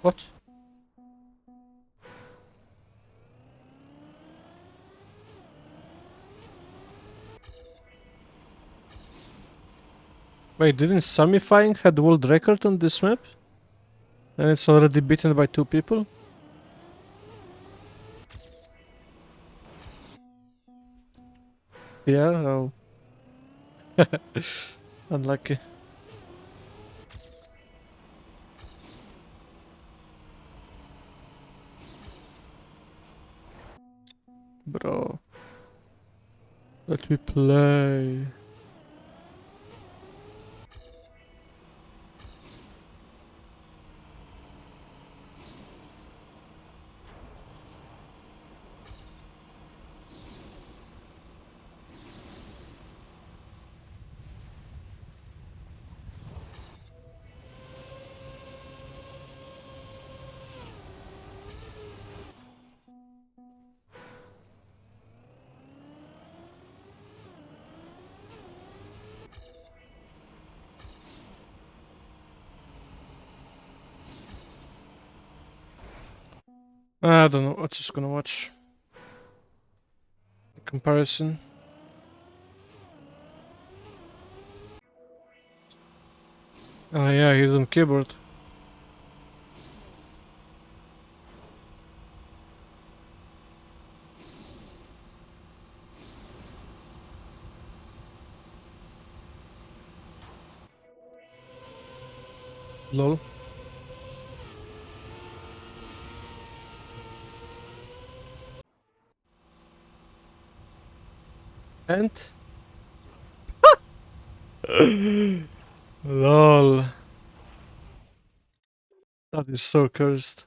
What? Wait, didn't Samifying had the world record on this map? And it's already beaten by 2 people? Yeah, oh. Unlucky. Bro. Let me play. I don't know. I'm just gonna watch the comparison. Oh yeah, he's on keyboard. Lol. And lol. That is so cursed.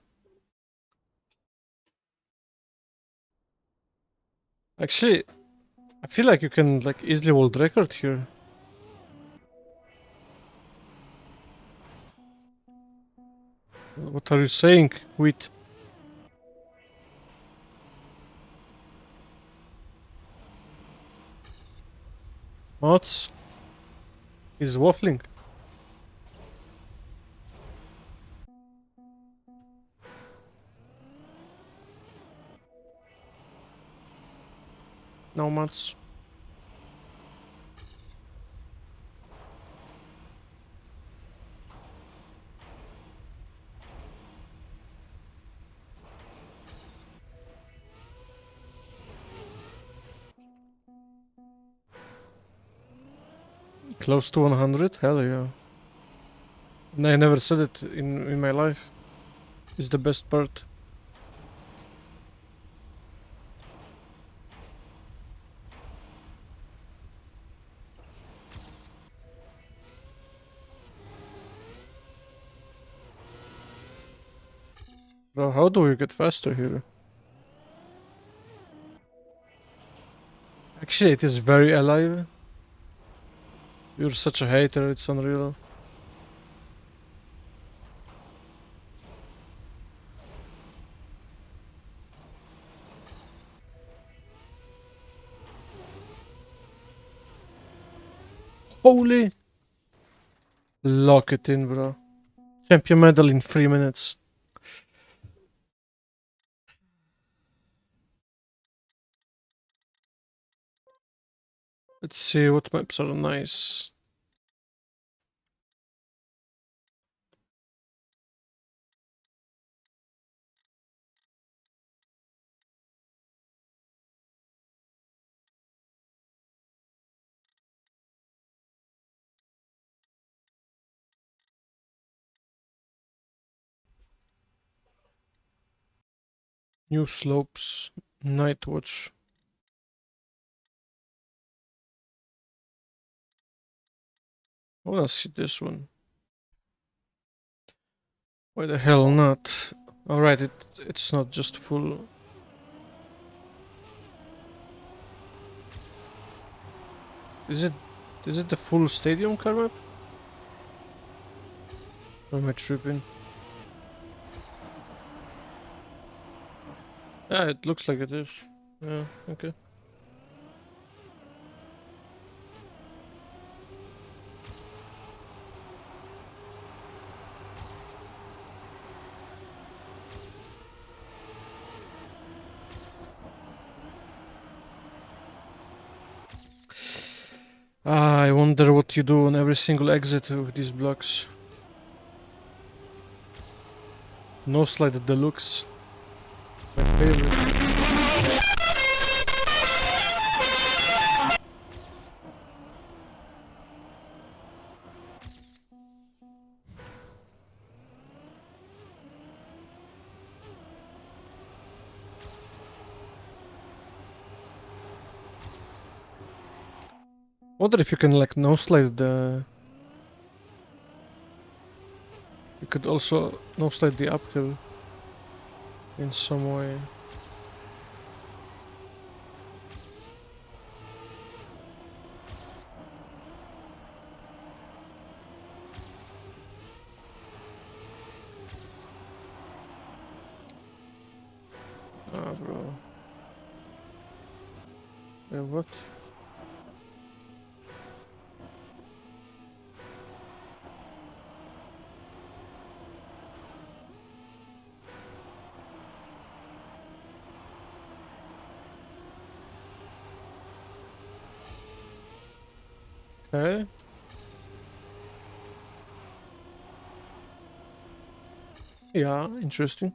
Actually, I feel like you can like easily world record here. What are you saying? Wait. Mods? He's waffling. No mods. Close to 100? Hell yeah. And I never said it in my life. It's the best part. Bro, how do we get faster here? Actually, it is very alive. You're such a hater, it's unreal. Holy! Lock it in, bro. Champion medal in 3 minutes. Let's see what maps are nice. New slopes. Night watch. I wanna see this one. Why the hell not? Alright, it's not just full. Is it the full stadium car map? Or am I tripping? Yeah, it looks like it is. Yeah, okay. Ah, I wonder what you do on every single exit with these blocks. No slide deluxe. My favorite. Wonder if you can like no slide the. You could also no slide the uphill in some way. Ah, bro. What? Okay. Yeah, interesting.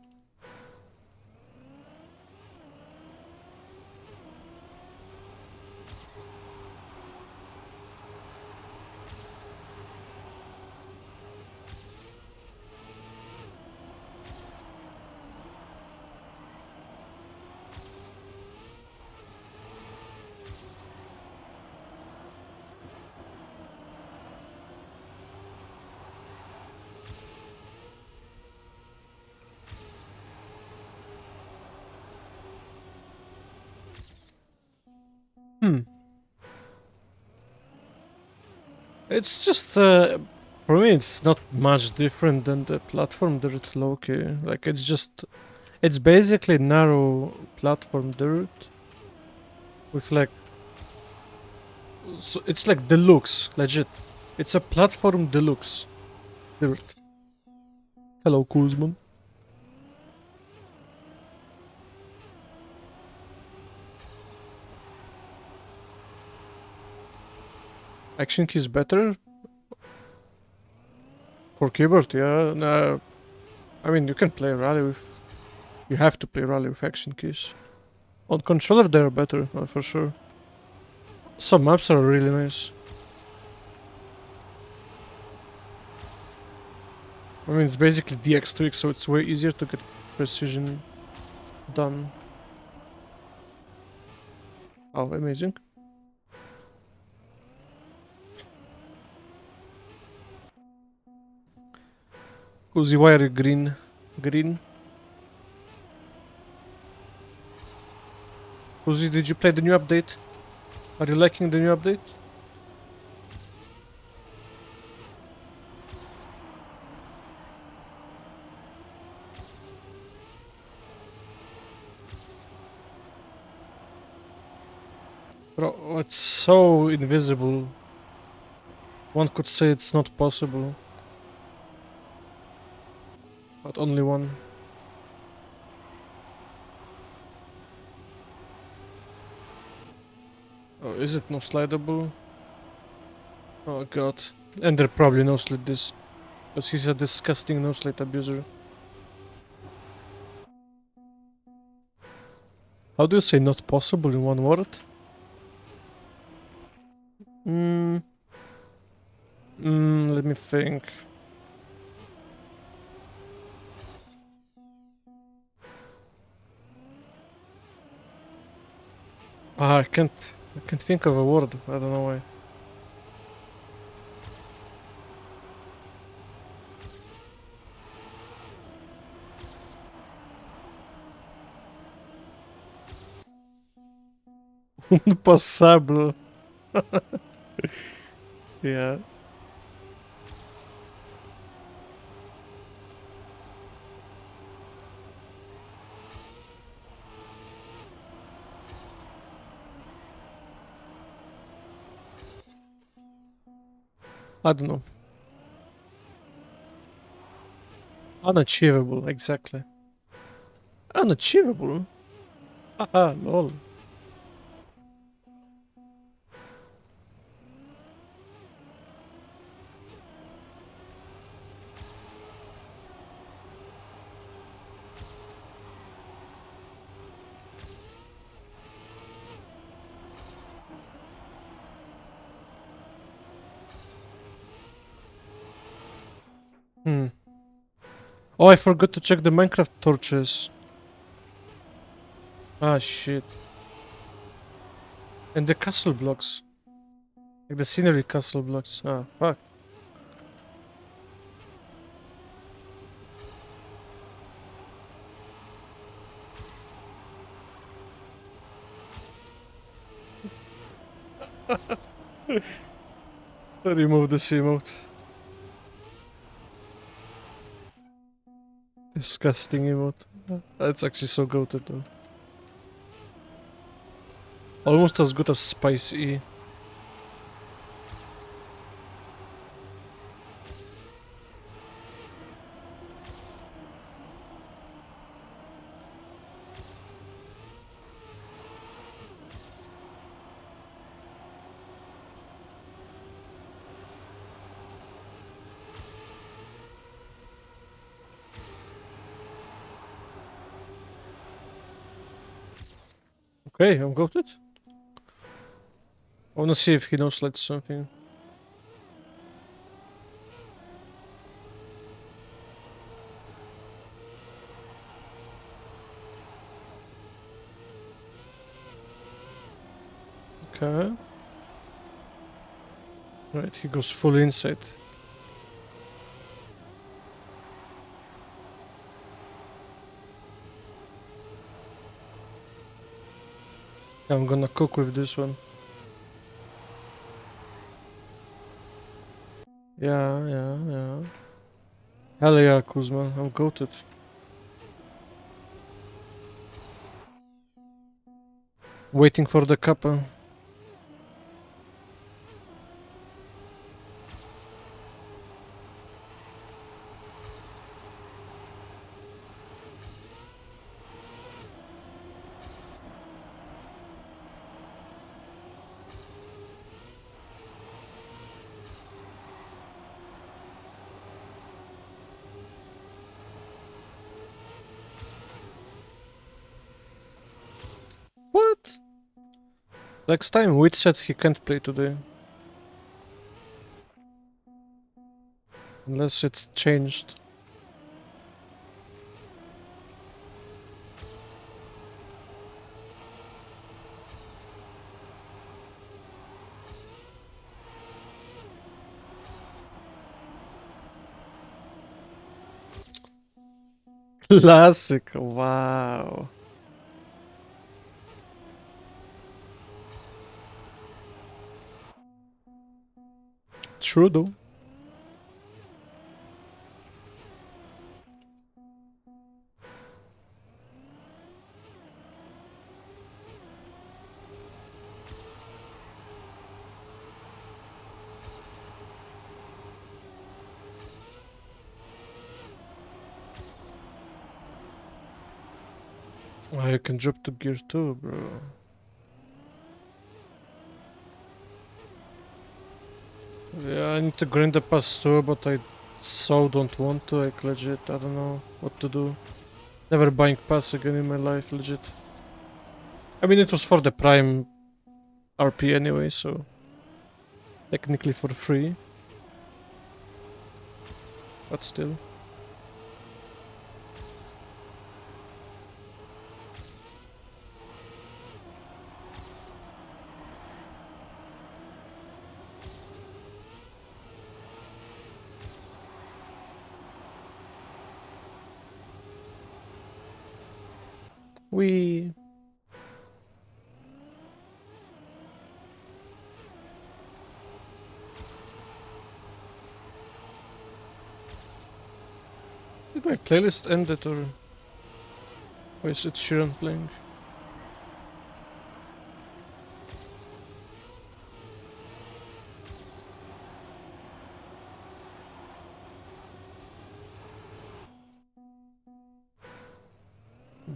Hmm. It's just for me it's not much different than the platform dirt Loki. Like it's basically narrow platform dirt with like so it's like deluxe, legit. It's a platform deluxe dirt. Hello Kuzman. Action key is better for keyboard, yeah. No, I mean you can play rally with you have to play rally with action keys. On controller they're better, for sure. Some maps are really nice. I mean, it's basically DX2X, so it's way easier to get precision done. Oh, amazing. Cozy, why are you green? Green? Cozy, did you play the new update? Are you liking the new update? Bro, it's so invisible. One could say it's not possible. But only one. Oh, is it no slidable? Oh god. And they're probably no slid this. Because he's a disgusting no slide abuser. How do you say not possible in one word? Let me think. I can't think of a word. I don't know why. Impossible. Yeah. I don't know. Unachievable, exactly. Unachievable? Haha, lol. Hmm. Oh, I forgot to check the Minecraft torches. Ah, shit. And the castle blocks. Like the scenery castle blocks. Ah, fuck. Remove this emote. Disgusting emote. That's actually so goated though. Almost as good as spicy. Okay, I'm goated. I wanna see if he knows like something. Okay. Right, he goes full inside. I'm gonna cook with this one. Yeah. Hell yeah, Kuzma, I'm goated. Waiting for the kappa. What? Next time, Wit said he can't play today. Unless it's changed. Classic, wow. True though. I can drop to gear 2, bro. Yeah, I need to grind the pass too, but I so don't want to, like legit, I don't know what to do. Never buying pass again in my life, legit. I mean, it was for the prime RP anyway, so technically for free, but still. We did my playlist end it or is it Sheeran playing?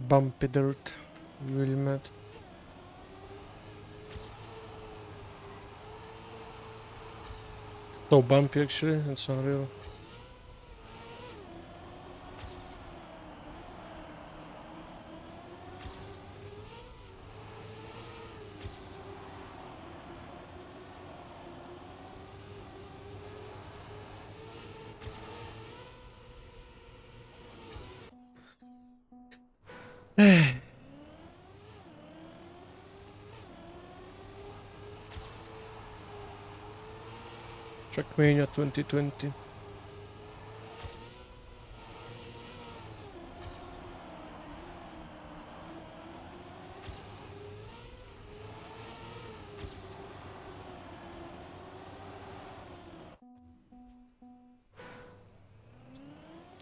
Bumpy dirt. Really mad. So bumpy actually, it's unreal. Trackmania 2020.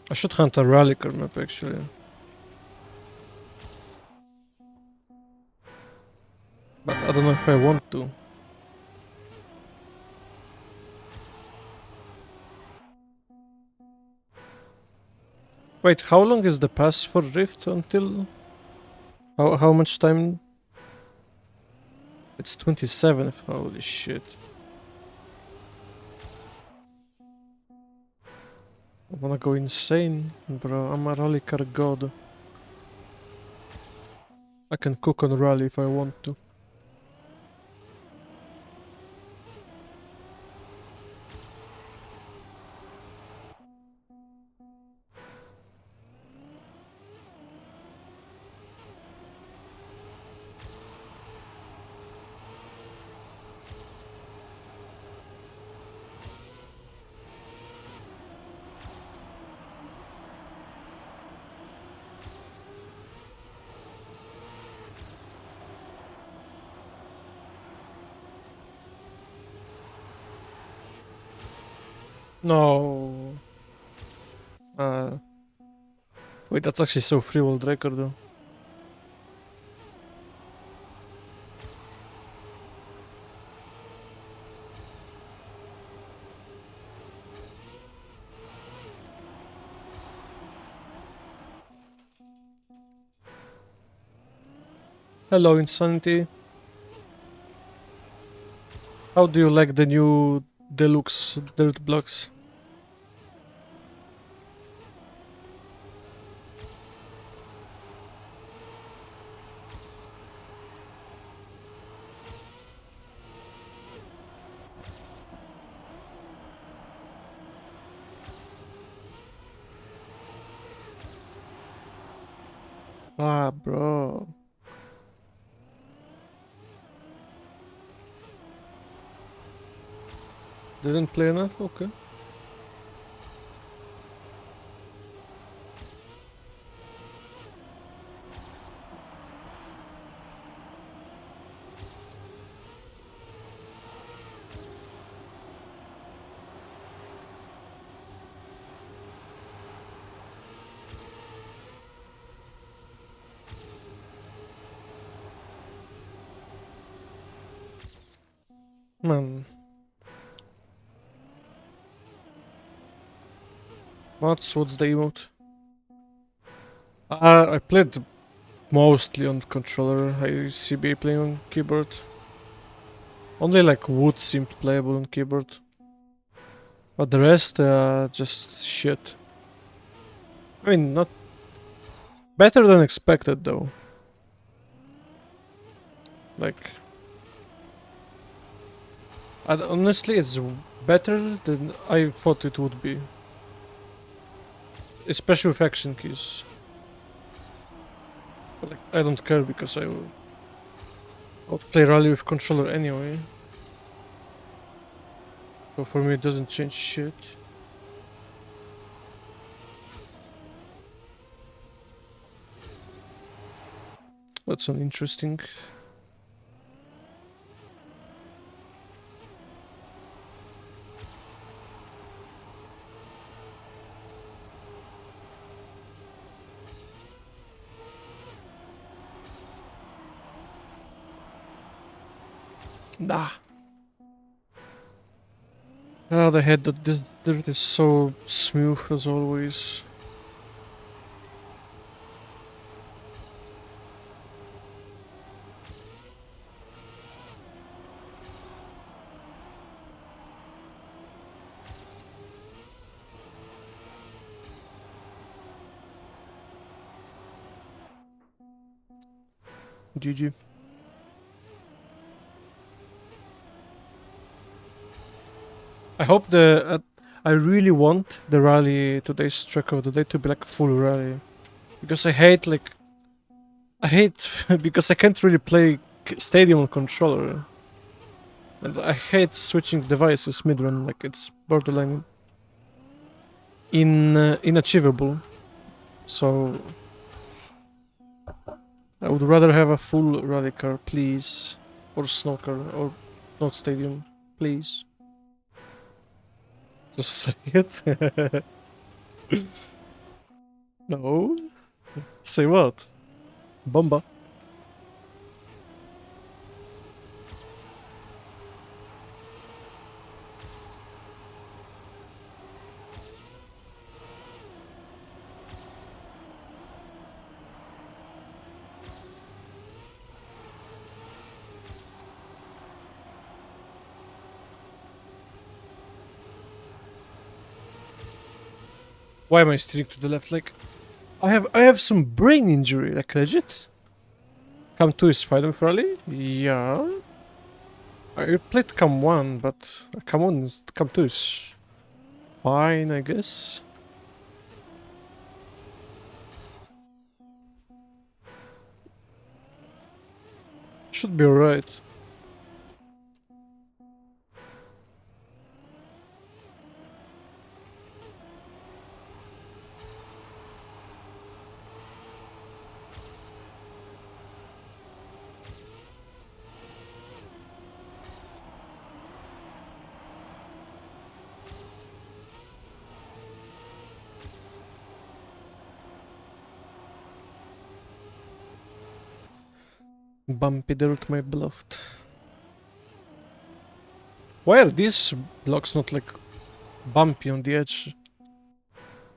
I should hunt a rally car map actually. But I don't know if I want to. Wait, how long is the pass for Rift until? How much time? It's 27th, holy shit. I wanna go insane, bro. I'm a rally car god. I can cook on rally if I want to. No. Uh, Wait, that's actually so free world record though. Hello, Insanity. How do you like the new deluxe dirt blocks? Ah, bro. Didn't play enough? Okay. Man. What's the emote? I played mostly on controller. I CB playing on keyboard. Only like Wood seemed playable on keyboard. But the rest, just shit. I mean, not better than expected though. Like, honestly, it's better than I thought it would be. Especially with action keys. But like, I don't care because I would play rally with controller anyway. So for me, it doesn't change shit. That's uninteresting. Nah. Ah, the head that dirt is so smooth as always. GG. I hope I really want the rally today's track of the day to be like full rally. Because I hate like I hate because I can't really play Stadium on controller. And I hate switching devices mid-run, like it's borderline inachievable. So I would rather have a full rally car, please. Or snow car, or not Stadium, please. Just say it. No? Say what? Bomba. Why am I steering to the left? Like, I have some brain injury, like legit. Cam 2 is fine with rally? Yeah. I played Cam 1, but Cam 2 is fine, I guess. Should be alright. Bumpy dirt, my beloved. Why are these blocks not like bumpy on the edge?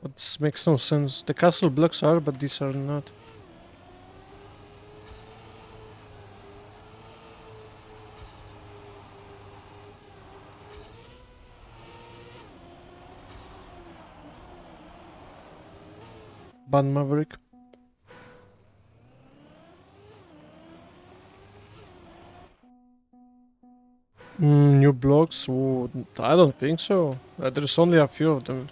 That makes no sense. The castle blocks are, but these are not. Ban Maverick. New blocks? Ooh, I don't think so. There's only a few of them.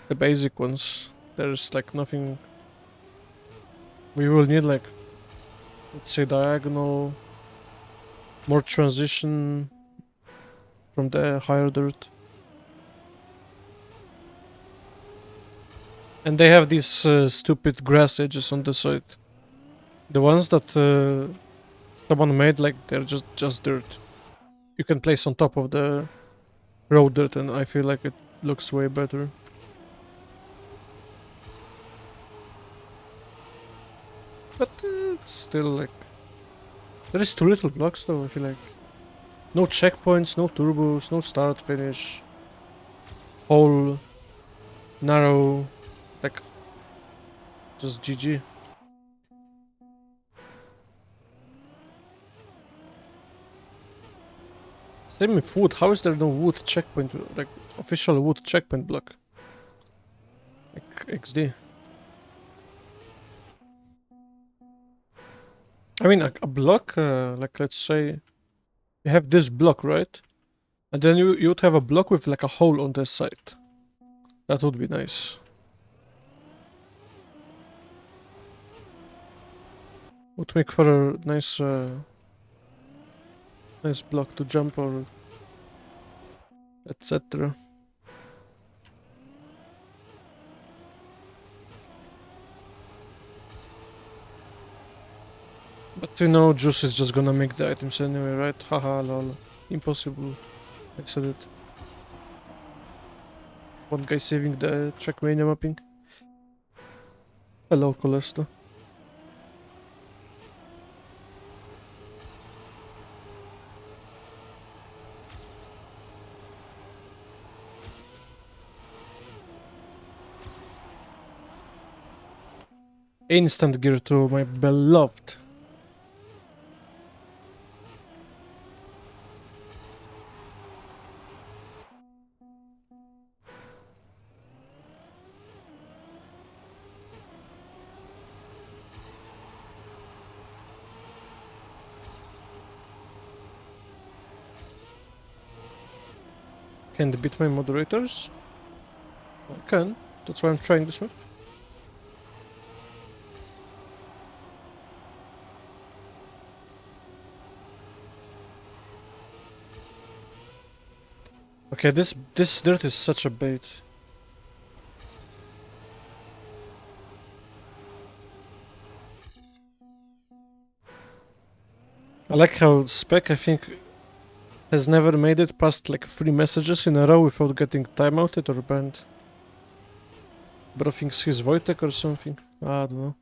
The basic ones. There's like nothing. We will need like, let's say diagonal, more transition from the higher dirt. And they have these stupid grass edges on the side. The ones that someone made, like they're just dirt. You can place on top of the road dirt, and I feel like it looks way better. But it's still like there is too little blocks though. I feel like no checkpoints, no turbos, no start finish. Whole narrow, like just GG. Same with wood. How is there no wood checkpoint, like official wood checkpoint block? Like XD. I mean, a block, like let's say you have this block, right? And then you would have a block with like a hole on the side. That would be nice. Would make for a nice, nice block to jump or etc. But you know, Juice is just gonna make the items anyway, right? Haha, lol. Impossible. I said it. One guy saving the Trackmania mapping. Hello, Colesta. Instant gear to my beloved. Can they beat my moderators? I can. That's why I'm trying this one. Okay, this dirt is such a bait. I like how Spec, I think, has never made it past like 3 messages in a row without getting timeouted or banned. Bro thinks he's Wojtek or something. I don't know.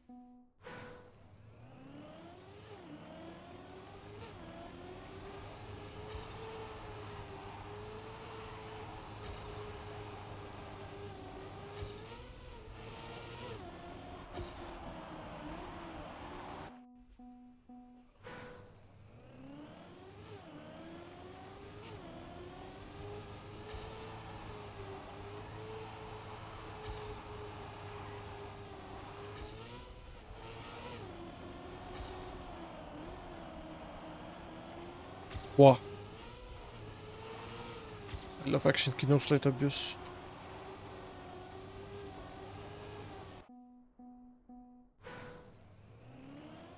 Wow. I love action key, no slight abuse.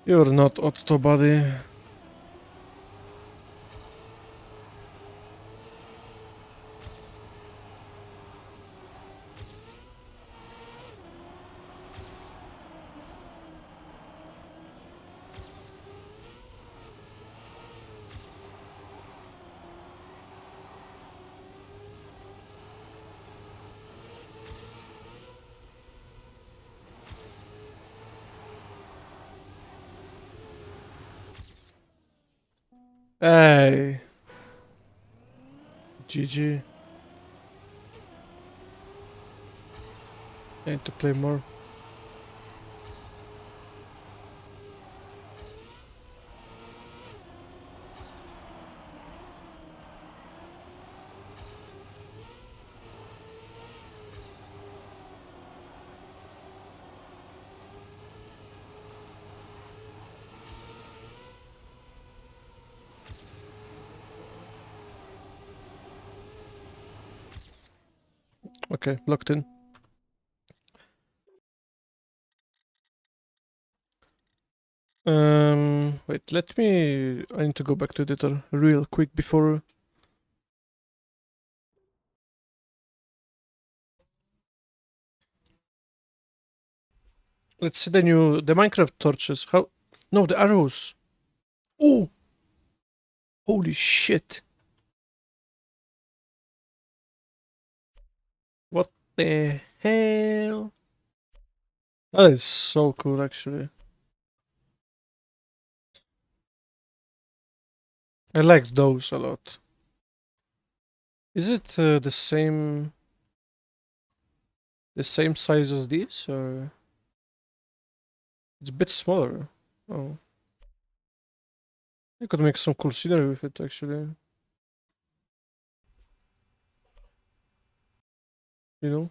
You're not Otto, buddy. Hey. GG. I need to play more. Okay, locked in. Wait, let me... I need to go back to editor real quick before... Let's see the Minecraft torches. How... No, the arrows. Oh! Holy shit. What the hell? That is so cool, actually. I like those a lot. Is it the same size as these, or it's a bit smaller? Oh, you could make some cool scenery with it, actually. You know?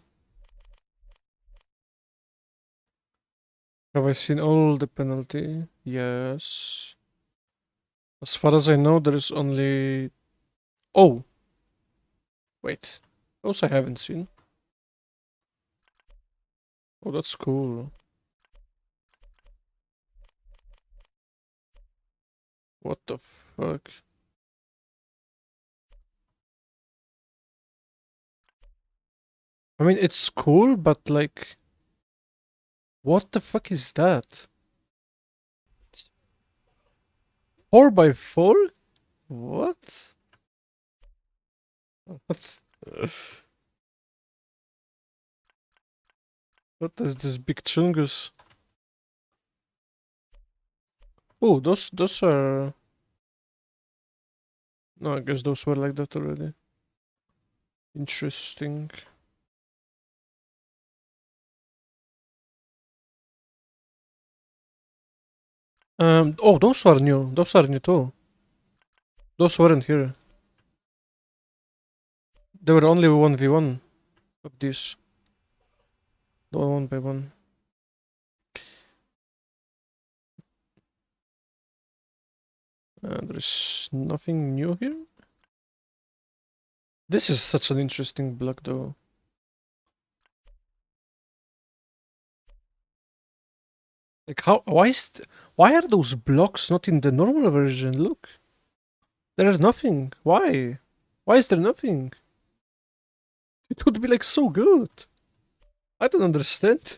Have I seen all the penalty? Yes. As far as I know, there is only... Oh! Wait. Those I haven't seen. Oh, that's cool. What the fuck? I mean, it's cool, but like... What the fuck is that? It's 4x4? What? What? What is this big chungus? Oh, those are... No, I guess those were like that already. Interesting. Oh, those are new. Those are new too. Those weren't here. There were only 1v1 of these. The 1x1. There's nothing new here. This is such an interesting block though. Like how, why are those blocks not in the normal version? Look. There is nothing. Why? Why is there nothing? It would be like so good. I don't understand.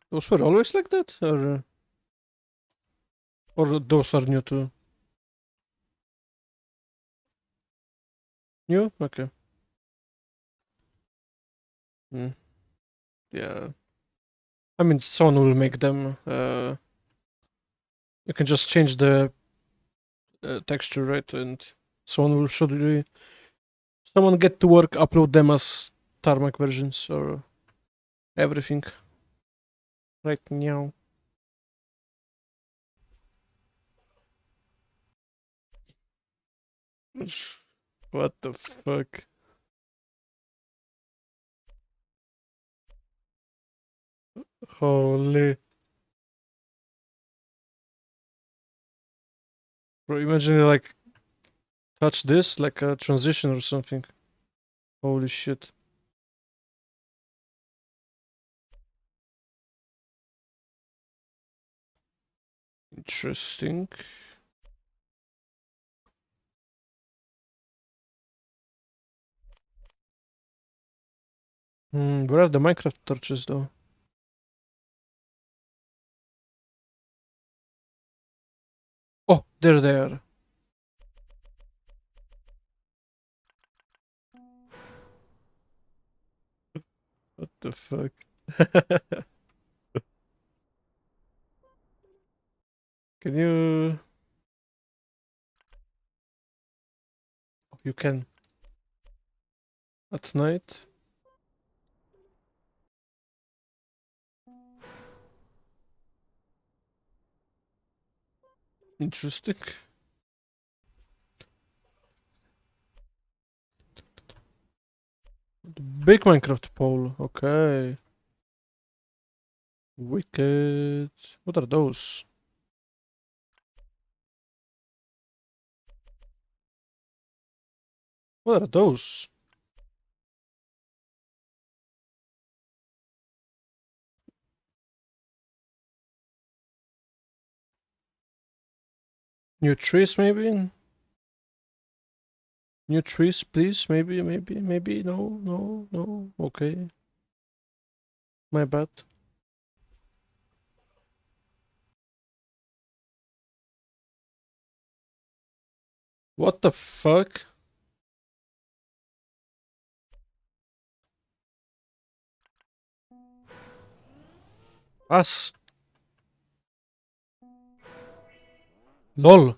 Those were always like that, or those are new too. New? Okay. Mm. Yeah. I mean, someone will make them. You can just change the texture, right? And someone will should someone get to work, upload them as tarmac versions or everything right now. What the fuck? Holy. Bro, imagine you like touch this like a transition or something. Holy shit. Interesting. Where are the Minecraft torches though? Oh, there they are. What the fuck? Can you... You can. At night? Interesting. Big Minecraft pole. Okay. Wicked. What are those? What are those? New trees, maybe? New trees, please? Maybe. No. Okay. My bad. What the fuck? Us. LOL.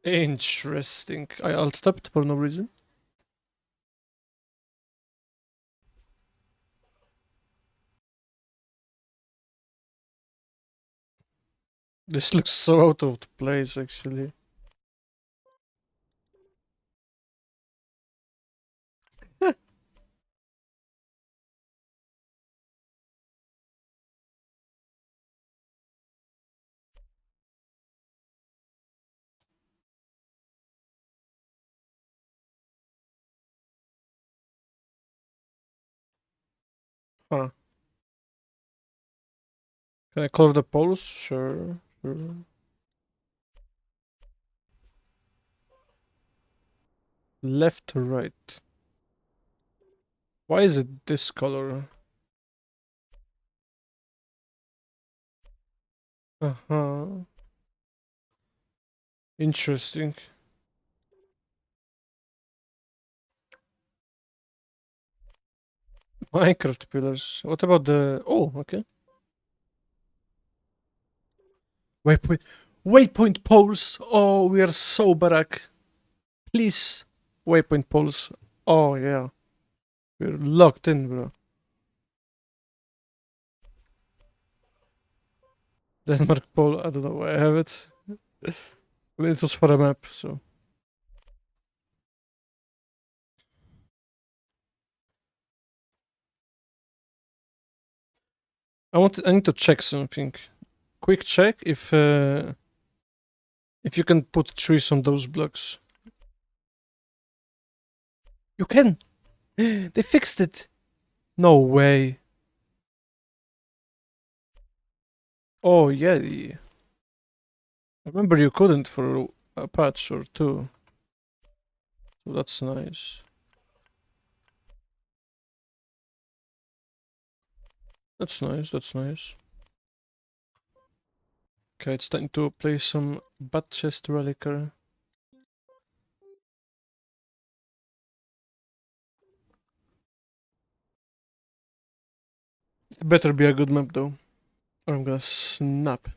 Interesting. I alt tapped for no reason. This looks so out of place, actually. Huh. Can I color the poles? Sure. Left to right. Why is it this color? Uh-huh. Interesting. Minecraft pillars. What about the... Oh, okay. Waypoint. Waypoint poles. Oh, we are so barack. Please. Waypoint poles. Oh, yeah. We're locked in, bro. Denmark pole. I don't know why I have it. It was for a map, so... I need to check something quick check if you can put trees on those blocks. You can. They fixed it. No way. Oh yeah. I remember you couldn't for a patch or two. So that's nice. That's nice. That's nice. Okay, it's time to play some Bat Chest Reliquer. It better be a good map though, or I'm gonna snap.